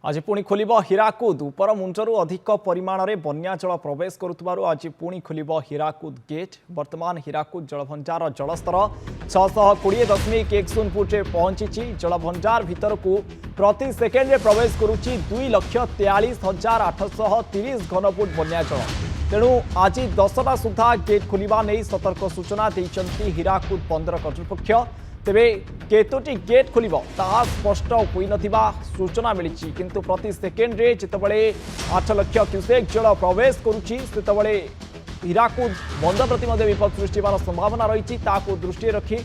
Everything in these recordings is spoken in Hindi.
आज पुणी खोलिब हीराकुद उपर मुंडरू अधिक परिमाण में बन्या जल प्रवेश करुथिबारु आज पुणी खोलिब हीराकुद गेट। वर्तमान हीराकुद जलभंडार जलस्तर 620.10 फुटे पहुंची। जलभंडार भितर को प्रति सेकेंड में प्रवेश करुच्ची 2,43,830 घनफुट बन्या जल। तेणु आज 10टा सुधा गेट खोलिबा नहीं सतर्क सूचना देइचंती हीराकुद बंदर कर्तृपक्ष। तेबे केतोटी गेट खोलिब ताहा स्पष्ट होई नथिबा सूचना मिली, किंतु प्रति सेकेंड रे जितेबाला 8 लाख क्यूसेक जल प्रवेश करुच्ची सेतेबाला हीराकुद बंद प्रति मध्य विपद सृष्टि होवार संभावना रही। ताकू दृष्टि रखी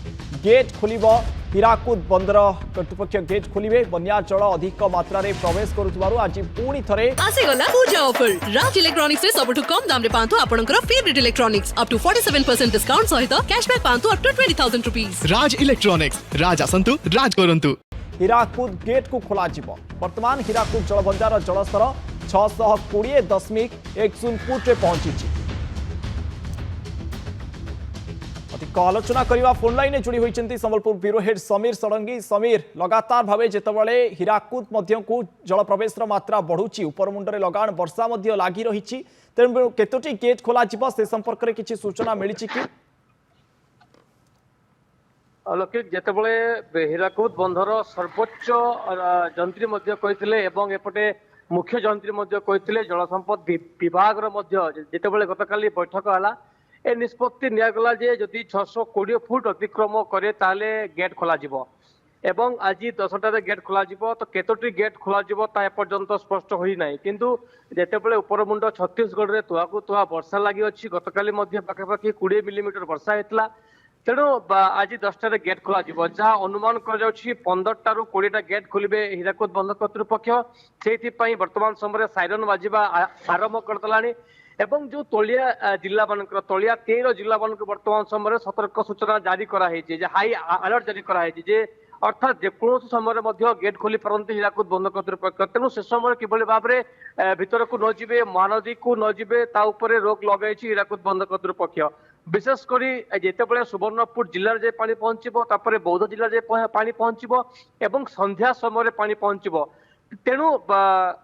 गेट खोलिब हीराकुद बंदर कर्तृपक्ष गेट खोलिबे। बन्या जल अधिक मात्रा रे प्रवेश करुथिबारु आज पुणी थरे आसीगला पूजा ऑफर। राज इलेक्ट्रॉनिक्स रे सबठु कम दाम रे पांतो आपनकर favourite electronics up to 47% discount सहित कैशबैक पांतो up to 20,000 rupees. Raj electronics राज आसंतु राज करंतु। हीराकुद गेट को खोल वर्तमान हीराकुद जलभंडार जलस्तर 620.10 फुट रे पहुंची। अधिक आलोचना करने फोन लाइन जोड़ी होती संबलपुर ब्यूरो हेड समीर षडंगी। समीर, लगातार भाव जितेबाला हीराकुद को जल प्रवेश मात्रा बढ़ुची, उपरमुंडे लगाण वर्षा लगी रही, तेणु केतोटी गेट खोल से संपर्क में किसी सूचना मिली कि अलौकिक जितेबाला हीराकुद बंधर सर्वोच्च जंत्री एपटे मुख्य जंत्री जल संपद विभाग जितेबाला गतकाली बैठक है ए निष्पत्ति निगला जे जदि 620 फुट अतिक्रम करे ताले गेट खोल एवं आज 10टार गेट खोल तो केतोटी गेट खोल एपर्यंत स्पष्ट होई नाही, किंतु जेतेबेले उपरमुंड छत्तीसगढ़ रे तुआकु तुआ वर्षा लगी अच्छी। गतकाली पाखापाखि 20 मिलीमीटर वर्षा होता, तेणु आज 10टार गेट खोल जहाँ अनुमान कर 15टारू 20टा गेट खोलिबे हीराकुद बंध कर्तृपक्ष। से वर्तमान समय साइरन बाजिबा आरंभ करदेलानी एवं जो तलिया जिला मानक तलिया 13 जिला मानक वर्तमान समय सतर्क सूचना जारी कराई, हाई अलर्ट जारी कराई जे अर्थात जेको समय गेट खोली पारती हीराकुद बंध कर्तृपक्ष। तेणु से समय किभली भाव में भीतर को न जीवे, महानदी को न जीवे ता उपरे रोक लगाई हीराकुद बंध कर्तृपक्ष। विशेषकर जितेबाला सुवर्णपुर जिले में पानी पहुंचर बौद्ध जिले में पानी पहुंचब एवं संध्या समय पानी पहुंचब। तेणु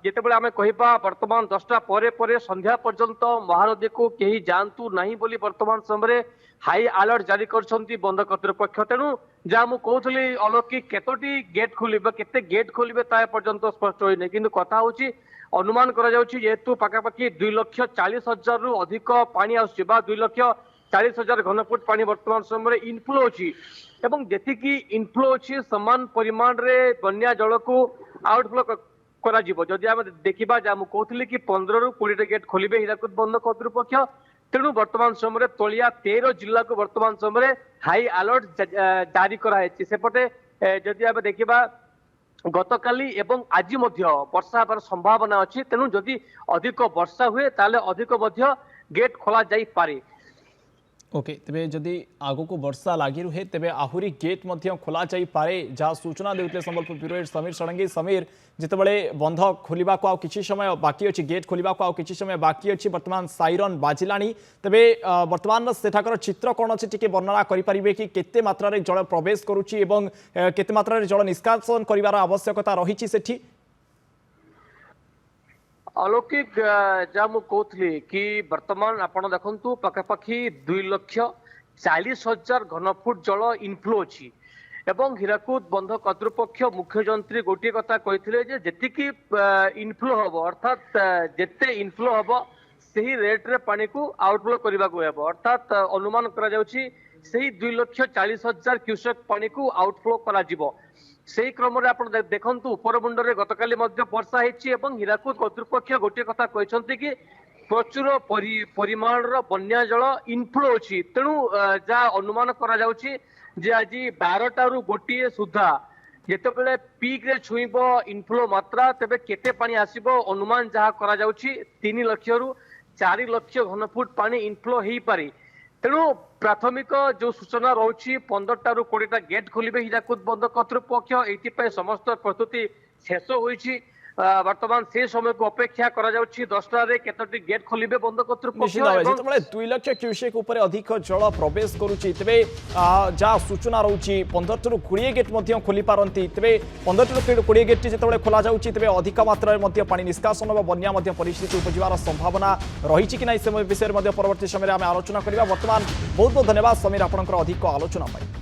जितेबाला आम कहवा वर्तमान 10टा परे संध्या पर्यंत महानदी को कहीं जातु नहीं बोली वर्तमान समय हाई अलर्ट जारी कर बंध कर्तृपक्ष। तेणु जहाँ मुझे कहली अलौकिक केतोटी गेट खोलिबे केते गेट खोलिबे ता पर्यंत स्पष्ट होई नहीं, किंतु कथा होची अनुमान करा जाउची जेहेतु पाखापाखि 2,40,000 रु अधिक पानी आसुची बा 2,40,000 घनफुट पानी वर्तमान समय इनफ्लो अच्छी एवं जेतिकी इनफ्लो अच्छी समान परिमाण रे बन्या जल को आउटफ्लो करा जिवो। जदि आम देखिबा जा मु कहथली कि 15 रु 20 गेट खोलिबे हीराकुद बंध कर्तृपक्ष। तेणु वर्तमान समय तलिया 13 जिला को वर्तमान समय हाई अलर्ट जारी कराई। सेपटे जदि आम देखिबा गतकाली एवं आज वर्षा होबार संभावना अच्छी, तेणु जदि अधिक वर्षा हुए ताले अधिक गेट खोला जाई पारे। ओके, तेबे जदि आगो को वर्षा लगी रुहे तेबे आहुरी गेट खोला जाई पारे जहाँ सूचना देउतले संबलपुर ब्यूरो हेड समीर षडंगी। समीर, जितेबाला बंध खोलिबा को किछि समय बाकी अछि, गेट खोलिबा को किछि समय बाकी अछि, वर्तमान साइरन बाजिलानी, तेबे वर्तमान सेठाकर चित्र कोन अछि टिके वर्णना करि परिबे कि केते मात्रा रे जल प्रवेश करूछि एवं केते मात्रा रे जल निष्कासन करिवार आवश्यकता रहिछि सेठी? अलौकिक जहाँ मुझे कहली कि वर्तमान आप देखु पाखापाखि 2,40,000 घनफुट जल इनफ्लो अच्छी एवं हीराकुद बंध कर्तृपक्ष मुख्य जंत्री गोटे कथा कहते जेतिकी इनफ्लो हम अर्थात जिते इनफ्लो हम से रेट रे पानी को आउटफ्लो करने को अर्थात अनुमान करा 2,40,000 क्यूसेक पानी को आउटफ्लो करा से क्रम आप देखु उपरमुंडे गतकाली वर्षा होती हीराकुद कर्तृपक्ष गोटे कथा कहते कि प्रचुर परिमाण बन्या जल इनफ्लो अच्छी। तेणु जहाँ अनुमान करा जे आज 12टारू गोटे सुधा जितेबाला पीक रे छुईब इनफ्लो मात्रा तेबे केते पानी आसीबो अनुमान जहाँ करा 3 लाख रु 4 लाख घनफुट पानी इनफ्लो हो पारे। तेणु प्राथमिक जो सूचना रही 15टारू 20टा गेट खोलिबे हीराकुद बंध कर्तृपक्ष। ये समस्त प्रस्तुति शेष होईछि। बर्तमान से समय को अपेक्षा करा जाउछि 10टारे केतोटी गेट खोलिबे बंद कर्तृपक्ष निश्चित भाव एवं जिते 2 लाख क्यूसेक उपर अधिक जल प्रवेश करुच्ची तेरे जहाँ सूचना रोचे 15 टू 20 गेट खोली पारती तेरे 15 टू 20 गेट जो खोल जाऊँगी तेरे अधिक मात्रा पानी निष्कासन और बन्या परिस्थिति उपजार संभावना रही कि ना से विषय में परवर्ती समय आम आलोचना करवा बर्तमान बहुत बहुत धन्यवाद समीर आपंकर अधिक आलोचना।